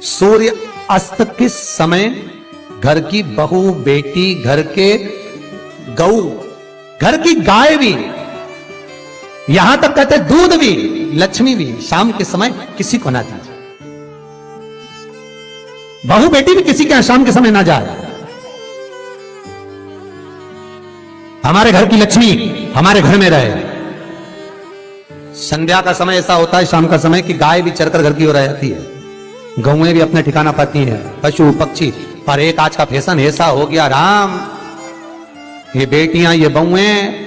सूर्य अस्त के समय घर की बहू, बेटी, घर के गऊ, घर की गाय भी, यहां तक कहते दूध भी, लक्ष्मी भी शाम के समय किसी को ना दीजिए। बहू बेटी भी किसी के यहां शाम के समय ना जाए। हमारे घर की लक्ष्मी हमारे घर में रहे। संध्या का समय ऐसा होता है, शाम का समय, कि गाय भी चरकर घर की ओर आ जाती है, गौएं भी अपने ठिकाना पाती हैं, पशु पक्षी। पर एक आज का फैशन ऐसा हो गया राम, ये बेटियां, ये बहुएं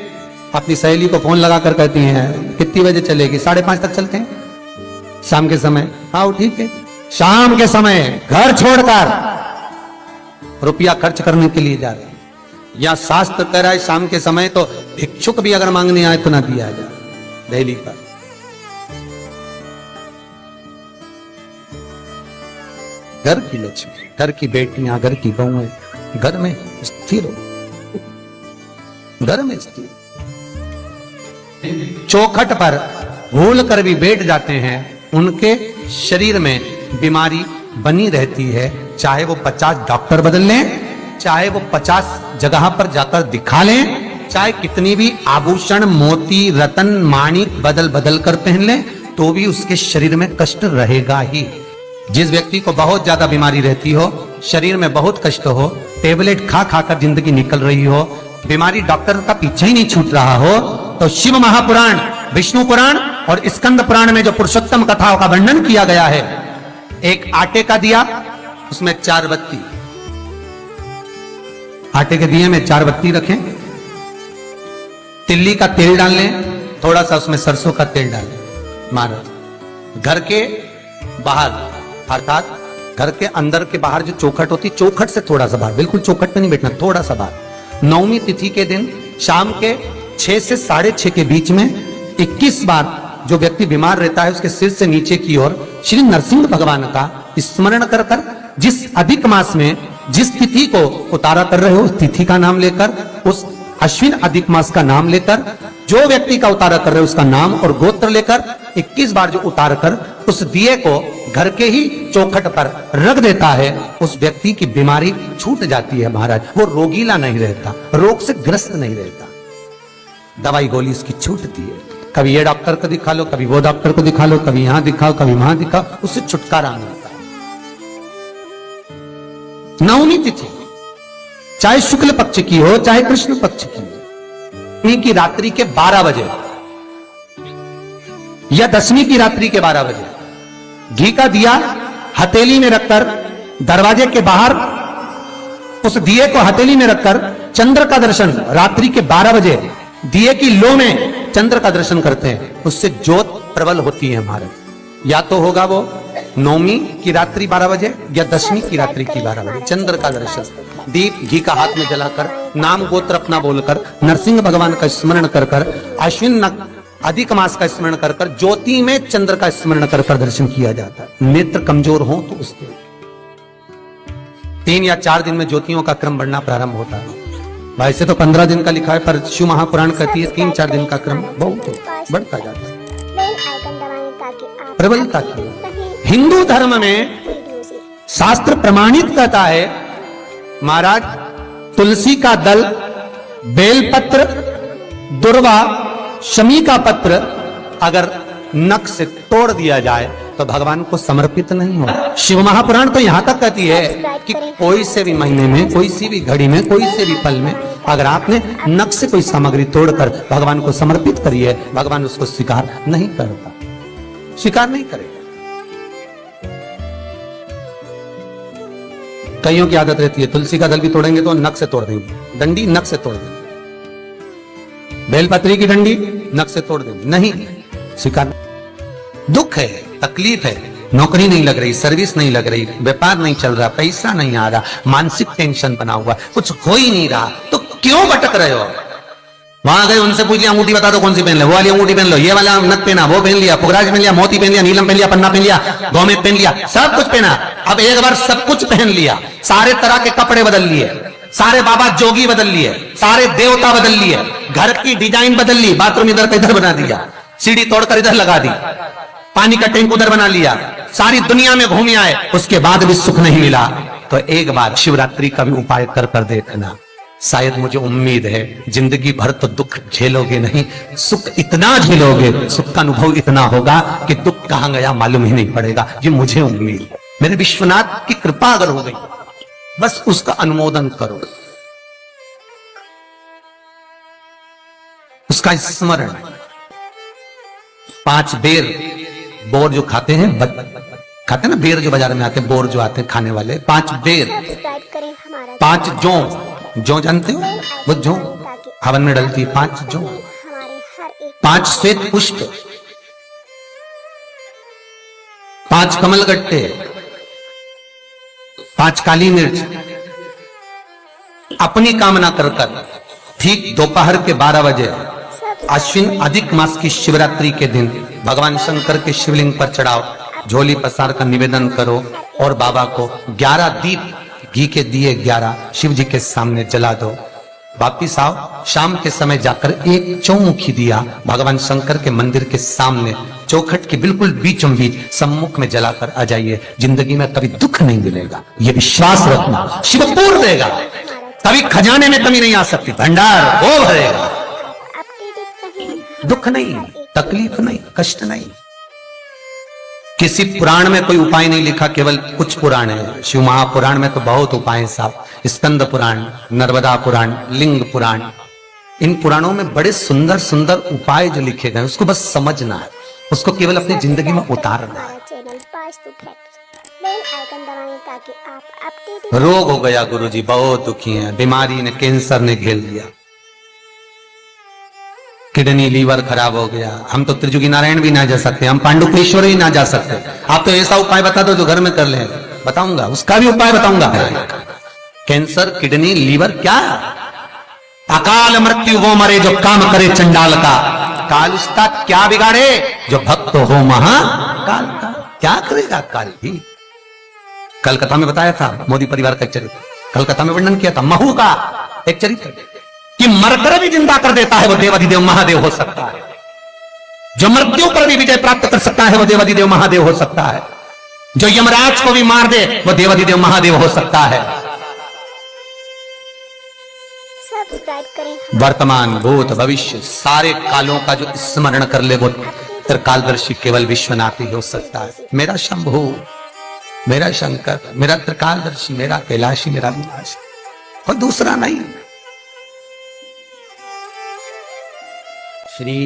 अपनी सहेली को फोन लगा कर कहती हैं कितनी बजे चलेगी? 5:30 तक चलते हैं शाम के समय। आओ ठीक है। शाम के समय घर छोड़कर रुपया खर्च करने के लिए जा रहे हैं। या शास्त्र कह रहा है शाम के समय तो भिक्षुक भी अगर मांगने आए तो ना दिया जाए। दिल्ली का घर की लक्ष्मी, घर की बेटियां, घर की बहुएं घर में स्थिर हो, घर में स्थिर। चौखट पर भूल कर भी बैठ जाते हैं, उनके शरीर में बीमारी बनी रहती है। चाहे वो 50 डॉक्टर बदल लें, चाहे वो 50 जगह पर जाकर दिखा लें, चाहे कितनी भी आभूषण, मोती, रतन, माणिक बदल बदल कर पहन लें, तो भी उसके शरीर में कष्ट रहेगा ही। जिस व्यक्ति को बहुत ज्यादा बीमारी रहती हो, शरीर में बहुत कष्ट हो, टेबलेट खा खा कर जिंदगी निकल रही हो, बीमारी डॉक्टर का पीछे ही नहीं छूट रहा हो, तो शिव महापुराण, विष्णु पुराण और स्कंद पुराण में जो पुरुषोत्तम कथाओं का वर्णन किया गया है, एक आटे का दिया, उसमें 4 बत्ती, आटे के दिए में 4 बत्ती रखें, तिल्ली का तेल डाल लें, थोड़ा सा उसमें सरसों का तेल डालें। महाराज घर के बाहर, अर्थात घर के अंदर के बाहर जो चौखट होती, चौखट से थोड़ा सा बाहर, बिल्कुल चौखट पे नहीं बैठना, थोड़ा सा बाहर, 9वीं तिथि के दिन शाम के 6 से 6:30 के बीच में 21 बार जो व्यक्ति बीमार रहता है उसके सिर से नीचे की ओर श्री नरसिंह भगवान का स्मरण कर कर, जिस अधिक मास में जिस तिथि को उतारा कर रहे हो उस तिथि का नाम लेकर, उस अश्विन अधिक मास का नाम लेकर, जो व्यक्ति का उतारा कर रहे हो उसका नाम और गोत्र लेकर 21 बार जो उतार कर उस दिए को घर के ही चौखट पर रख देता है, उस व्यक्ति की बीमारी छूट जाती है महाराज। वो रोगीला नहीं रहता, रोग से ग्रस्त नहीं रहता, दवाई गोली उसकी छूटती है। कभी ये डॉक्टर को दिखा लो, कभी वो डॉक्टर को दिखा लो, कभी यहां दिखाओ, कभी वहां दिखाओ, उससे छुटकारा मिलता है। 9वीं तिथि चाहे शुक्ल पक्ष की हो चाहे कृष्ण पक्ष की हो, की रात्रि के 12 बजे या 10वीं की रात्रि के 12 बजे घी का दिया हथेली में रखकर दरवाजे के बाहर उस दिए को हथेली में रखकर चंद्र का दर्शन रात्रि के 12 बजे दिए की लो में चंद्र का दर्शन करते हैं, उससे ज्योत प्रबल होती है महाराज। या तो होगा वो 9वीं की रात्रि 12 बजे या 10वीं की रात्रि की 12 बजे चंद्र का दर्शन, दीप घी का हाथ में जलाकर, नाम गोत्र अपना बोलकर, नरसिंह भगवान का स्मरण कर कर, अश्विन अधिक मास का स्मरण कर कर, ज्योति में चंद्र का स्मरण कर कर दर्शन किया जाता है। नेत्र कमजोर हो तो उस दिन 3 या 4 दिन में ज्योतियों का क्रम बढ़ना प्रारंभ होता है। वैसे तो 15 दिन का लिखा है, पर शिव महापुराण कहती है 3-4 दिन का क्रम बहुत बढ़ता जाता है। प्रबलता की हिंदू धर्म में शास्त्र प्रमाणित कहता है महाराज, तुलसी का दल, बेलपत्र, दुर्वा, शमी का पत्र अगर नख से तोड़ दिया जाए तो भगवान को समर्पित नहीं हो। शिव महापुराण तो यहां तक कहती है कि कोई से भी महीने में, कोई सी भी घड़ी में, कोई से भी पल में अगर आपने नख से कोई सामग्री तोड़कर भगवान को समर्पित करी है, भगवान उसको स्वीकार नहीं करता, स्वीकार नहीं करेगा। कईयों की आदत रहती है तुलसी का दल भी तोड़ेंगे तो नख से तोड़ देंगे, डंडी नख से तोड़ देंगे, बेलपत्री की डंडी नख से तोड़ देंगे, नहीं स्वीकार। दुख है, तकलीफ है, नौकरी नहीं लग रही, सर्विस नहीं लग रही, व्यापार नहीं चल रहा, पैसा नहीं आ रहा, मानसिक टेंशन बना हुआ, कुछ हो ही नहीं रहा, तो क्यों भटक रहे हो? वहां गए, उनसे पूछ लिया अंगूठी बता दो कौन सी पहन ले, वो वाली अंगूठी पहन लो, ये वाला नथ पहना, वो पहन लिया, पुखराज पहन लिया, मोती पहन लिया, नीलम पहन लिया, पन्ना पहन लिया, गौमेद पहन लिया, सब कुछ पहना। अब एक बार सब कुछ पहन लिया, सारे तरह के कपड़े बदल लिए, सारे बाबा जोगी बदल लिए, सारे देवता बदल लिए, घर की डिजाइन बदल ली, बाथरूम इधर का इधर बना दिया, सीढ़ी तोड़कर इधर लगा दी, पानी का टैंक उधर बना लिया, सारी दुनिया में घूम आए, उसके बाद भी सुख नहीं मिला, तो एक बार शिवरात्रि का भी उपाय कर कर देखना। शायद मुझे उम्मीद है जिंदगी भर तो दुख झेलोगे नहीं, सुख इतना झेलोगे, सुख का अनुभव इतना होगा कि दुख कहां गया मालूम ही नहीं पड़ेगा। ये मुझे उम्मीद है। मेरे विश्वनाथ की कृपा अगर हो गई, बस उसका अनुमोदन करो, उसका स्मरण। 5 बेर बोर जो खाते हैं, खाते हैं ना बेर जो बाजार में आते हैं, बोर जो आते हैं खाने वाले, 5 बेर, 5 जौ जानते हो, वो जौ हवन में डलती है, 5 जौ, 5 श्वेत पुष्प, 5 कमलगट्टे, 5 काली मिर्च, अपनी कामना कर कर ठीक दोपहर के 12 बजे अश्विन अधिक मास की शिवरात्रि के दिन भगवान शंकर के शिवलिंग पर चढ़ाओ, झोली पसार का निवेदन करो और बाबा को 11 दीप घी के दिए 11 शिव जी के सामने जला दो। वापिस आओ, शाम के समय जाकर एक चौमुखी दिया भगवान शंकर के मंदिर के सामने चौखट के बिल्कुल बीचों बीच सम्मुख में जलाकर आ जाइए। जिंदगी में कभी दुख नहीं मिलेगा, ये विश्वास रखना। शिव पूर्ण देगा, कभी खजाने में कमी नहीं आ सकती, भंडार वो भरेगा। दुख नहीं, तकलीफ नहीं, कष्ट नहीं। किसी पुराण में कोई उपाय नहीं लिखा, केवल कुछ पुराण है। शिव महापुराण में तो बहुत उपाय हैं साहब, स्कंद पुराण, नर्मदा पुराण, लिंग पुराण, इन पुराणों में बड़े सुंदर सुंदर उपाय जो लिखे गए, उसको बस समझना है, उसको केवल अपनी जिंदगी में उतारना है। रोग हो गया गुरुजी, बहुत दुखी हैं, बीमारी ने, कैंसर ने घेर लिया, किडनी लीवर खराब हो गया, हम तो त्रिजुगी नारायण भी ना जा सकते, हम पांडुपेश्वर ही ना जा सकते। आप तो ऐसा उपाय बता दो जो घर में कर ले, बताऊंगा, उसका भी उपाय बताऊंगा। कैंसर, किडनी, लीवर, क्या अकाल मृत्यु वो मरे जो काम करे चंडाल का, काल उसका क्या बिगाड़े जो भक्त हो महाकाल का। क्या करेगा काल भी। कलकत्ता में बताया था मोदी परिवार का एक चरित्र, कलकत्ता में वर्णन किया था महू का एक चरित्र कि मरकर भी जिंदा कर देता है वो देवाधिदेव महादेव हो सकता है, जो मृत्यु पर भी विजय प्राप्त कर सकता है वो देवाधिदेव महादेव हो सकता है, जो यमराज को भी मार दे वो देवाधिदेव महादेव हो सकता है। वर्तमान, भूत, भविष्य सारे कालों का जो स्मरण कर ले वो त्रिकालदर्शी केवल विश्वनाथ ही हो सकता है। मेरा शंभु, मेरा शंकर, मेरा त्रिकालदर्शी, मेरा कैलाशी, मेरा विनाशी, और दूसरा नहीं। श्री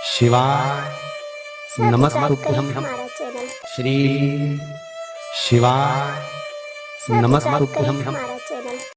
शिवाय नमस्तुभ्यं, श्री शिवाय नमस्तुभ्यं।